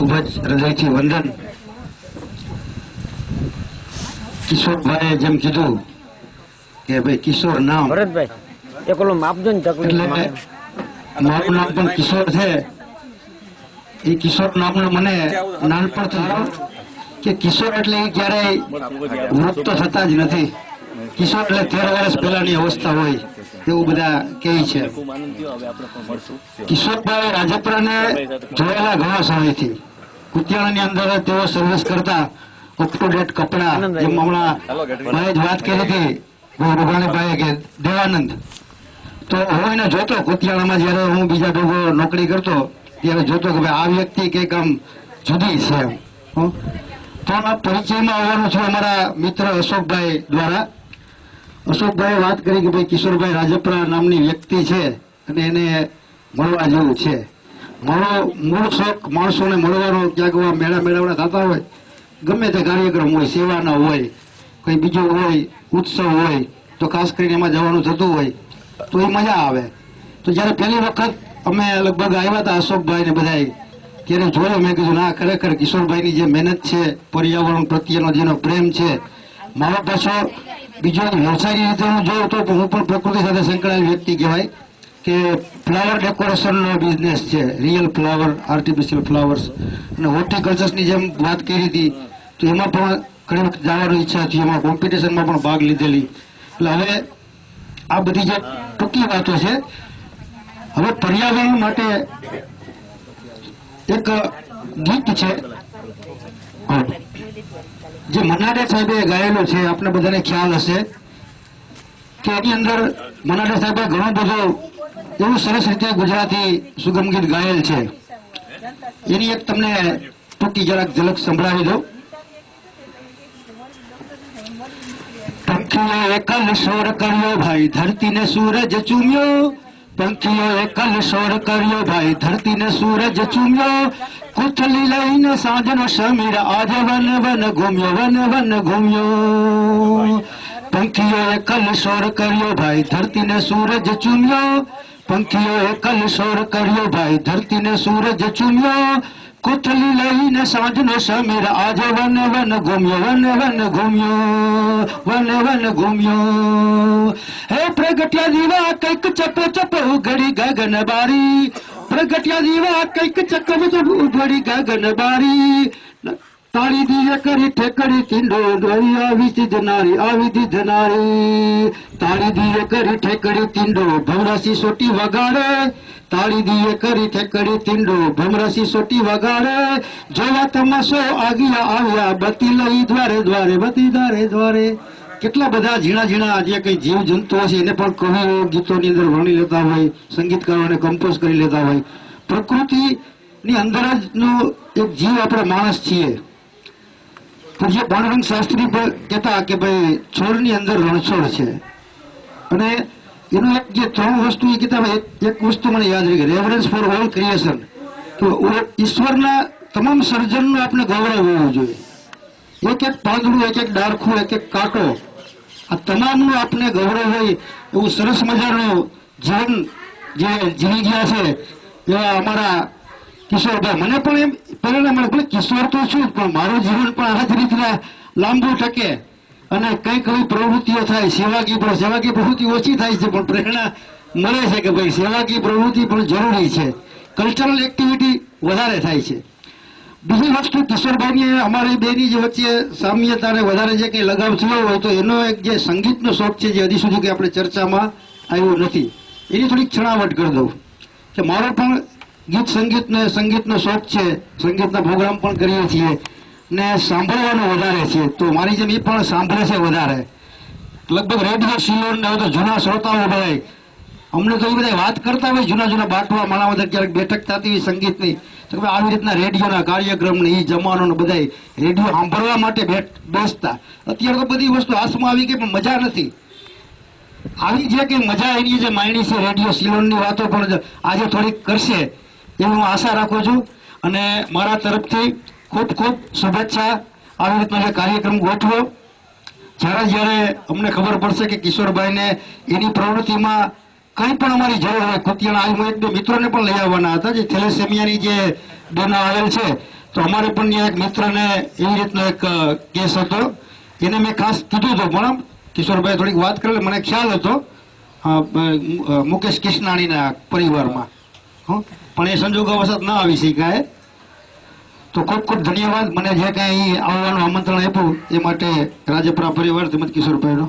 ખૂબ જ હૃદયથી વંદન। કિશોરભાઈએ જેમ કીધું કે ભાઈ કિશોર નામ, ભરતભાઈ એક ઓલો માપજો ને એટલે મારું નામ પણ કિશોર છે। એ કિશોર નામનો મને નાનપણથી કે કિશોર એટલે એ ક્યારેય વૃદ્ધ તો થતા જ નથી। કિશોર એટલે 13 વર્ષ પહેલાની અવસ્થા હોય એવું બધા કહે છે। કિશોરભાઈ રાજપરાને જોયેલા ઘણા સમયથી કુતિયાણાની અંદર તેઓ સર્વિસ કરતા, અપ ટુ ડેટ કપડા, જેમ હમણાં ભાઈ જ વાત કરી હતી રૂપાણીભાઈએ કે દેવાનંદ, તો હું એને જોતો કુતિયાણામાં જયારે હું બીજા ભેગો નોકરી કરતો ત્યારે જોતો કે ભાઈ આ વ્યક્તિ કંઈક આમ જુદી છે એમ। તો આ પરિચયમાં આવવાનું છું અમારા મિત્ર અશોકભાઈ દ્વારા। અશોકભાઈએ વાત કરી કે ભાઈ કિશોરભાઈ રાજપરા નામની વ્યક્તિ છે અને એને મળવા જેવું છે। મારો મૂળ શોખ માણસોને મળવાનો, ક્યાંક મેળાવડા થતા હોય, ગમે તે કાર્યક્રમ હોય, સેવાના હોય, કોઈ બીજો હોય, ઉત્સવ હોય, તો ખાસ કરીને એમાં જવાનું થતું હોય તો એ મજા આવે। તો જયારે પહેલી વખત અમે લગભગ આવ્યા હતા અશોકભાઈ ને બધા, ત્યારે જોયો, મેં કીધું ના ખરેખર કિશોરભાઈની જે મહેનત છે, પર્યાવરણ પ્રત્યેનો જેનો પ્રેમ છે, મારો પાછો બીજો વ્યવસાયની રીતે હું જોઉં તો હું પણ પ્રકૃતિ સાથે સંકળાયેલ વ્યક્તિ કહેવાય કે ફ્લાવર ડેકોરેશનનો બિઝનેસ છે, રિયલ ફ્લાવર, આર્ટિફિશિયલ ફ્લાવર્સ અને હોર્ટિકલ્ચરની જેમ વાત કરી હતી, તો એમાં પણ ઘણી વખત જવાની ઈચ્છા હતી, એમાં કોમ્પિટિશનમાં પણ ભાગ લીધેલી। એટલે હવે આ બધી જે ટૂંકી વાતો છે, હવે પર્યાવરણ માટે એક ગીત છે જે મનાડે સાહેબે ગાયેલું છે, આપણે બધાને ખ્યાલ હશે કે એની અંદર મનાડે સાહેબે ઘણું બધું એવું સરસ રીતે ગુજરાતી સુગમ ગીત ગાયેલ છે। એની એક તમને ટૂંકી જરાક ઝલક સંભળાવી દઉં। પંખીઓએ કલ શોર કર્યો ભાઈ, ધરતીને સૂરજ ચૂમ્યો, પંખીઓએ કલ શોર કર્યો ભાઈ, ધરતીને સૂરજ ચૂમ્યો, કુથલી લઈને સાંજનો સમીર આજ વન વન ઘૂમ્યો, વન વન ઘૂમ્યો। પંખીઓએ કલ શોર કર્યો ભાઈ, ધરતીને સૂરજ ચૂમ્યો, પંખીઓએ કલ શોર કર્યો ભાઈ, ધરતીને સૂરજ ચૂમ્યો, કુથલી લઈને સાંજનો સમીર આજ વન વન ઘૂમ્યો, વન વન ઘૂમ્યો, વન વન ઘૂમ્યો। હે પ્રગટ્યા દીવા કંઈક ચપ ચપ ઉઘડી ગગન બારી, પ્રગટ્યા દીવા કંઈક ચપ ચપ ઉઘડી ગગન બારી, તાળી દીએ કરી ઠેકડી તીંડો ડોળી આવી ધનારી, આવી ધનારી, તાળી દીએ કરી ઠેકડી તીંડો ભમરાસી સોટી વગાડે, તાળી દીએ કરી ઠેકડી તીંડો ભમરાસી સોટી વગાડે, જોવા તમાશો આગિયા આવ્યા બત્તી લઈ દ્વારે દ્વારે, બત્તી દ્વારે દ્વારે। કેટલા બધા ઝીણા ઝીણા જે કઈ જીવ જંતુઓ છે એને પણ કવિઓ ગીતોની અંદર વર્ણી લેતા હોય, સંગીતકારોને કમ્પોઝ કરી લેતા હોય। પ્રકૃતિની અંદર જ નો એક જીવ આપણે માણસ છીએ। પૂજ્ય ભાણરંગ શાસ્ત્રી કહેતા કે ભાઈ છોડની અંદર રણછોડ છે, અને એનું એક જે 3 વસ્તુ એ કહેતા એક વસ્તુ મને યાદ રહી ગઈ, રેવરન્સ ફોર ઓલ ક્રિએશન, તો ઈશ્વરના તમામ સર્જનનું આપણે ગૌરવ હોવું જોઈએ। એક એક પાંદડું, એક એક ડાળખું, એક એક કાંટો, આ તમામનું આપણે ગૌરવ હોય એવું સરસ મજાનું જીવન જે જીવી ગયા છે એવા અમારા કિશોરભાઈ। મને પણ એમ પહેલા મને ભલે કિશોર તો છું, પણ મારું જીવન પણ આ જ રીતના લાંબુ ટકે અને કઈ કઈ પ્રવૃત્તિઓ થાય, સેવાકીય પ્રવૃત્તિ ઓછી થાય છે, પણ પ્રેરણા મળે છે કે ભાઈ સેવાકીય પ્રવૃત્તિ પણ જરૂરી છે, કલ્ચરલ એક્ટિવિટી વધારે થાય છે। બીજી વસ્તુ કિશોરભાઈની અમારી બેની જે વચ્ચે સામ્યતાને વધારે જે કંઈ લગાવ થયો હોય તો એનો એક જે સંગીતનો શોખ છે, જે હજી સુધી કે આપણે ચર્ચામાં આવ્યો નથી, એની થોડીક છણાવટ કરી દઉં કે મારો પણ ગીત સંગીતનો શોખ છે, સંગીતના પ્રોગ્રામ પણ કરીએ છીએ ને સાંભળવાનો વધારે છે, તો મારી જેમ એ પણ સાંભળે છે વધારે। લગભગ રેડિયો સિલોન ને તો જૂના શ્રોતાઓ ભાઈ અમને તો એ બધા વાત કરતા હોય, જૂના બાટવા માણાવદર ક્યારેક બેઠક થતી હોય સંગીતની, તો આવી રીતના રેડિયોના કાર્યક્રમ ને એ જમાનો ને બધા રેડિયો સાંભળવા માટે બેસતા। અત્યારે તો બધી વસ્તુ હાથમાં આવી ગઈ પણ મજા નથી આવી, જે કઈ મજા એની જે માયણી છે રેડિયો સિલોનની વાતો પણ આજે થોડીક કરશે એવી હું આશા રાખું છું। અને મારા તરફથી ખૂબ ખૂબ શુભેચ્છા। આવી રીતનો જે કાર્યક્રમ ગોઠવો, જ્યારે અમને ખબર પડશે કે કિશોરભાઈને એની પ્રવૃત્તિમાં કંઈ પણ અમારી જરૂર હોય, કુતિયાણા આવી એક બે મિત્રોને પણ લઈ આવવાના હતા જે થેલેસેમિયાની જે બેનો આવેલ છે, તો અમારે પણ ત્યાં એક મિત્રને એવી રીતનો એક કેસ હતો, એને મેં ખાસ કીધું હતું, પણ કિશોરભાઈ થોડીક વાત કરેલી, મને ખ્યાલ હતો મુકેશ કિશનાણીના પરિવારમાં, પણ એ સંજોગોવશાત ન આવી શક્યા. તો ખૂબ ખૂબ ધન્યવાદ મને જે કાંઈ આવવાનું આમંત્રણ આપ્યું એ માટે રાજપરા પરિવાર તેમજ કિશોરભાઈનો.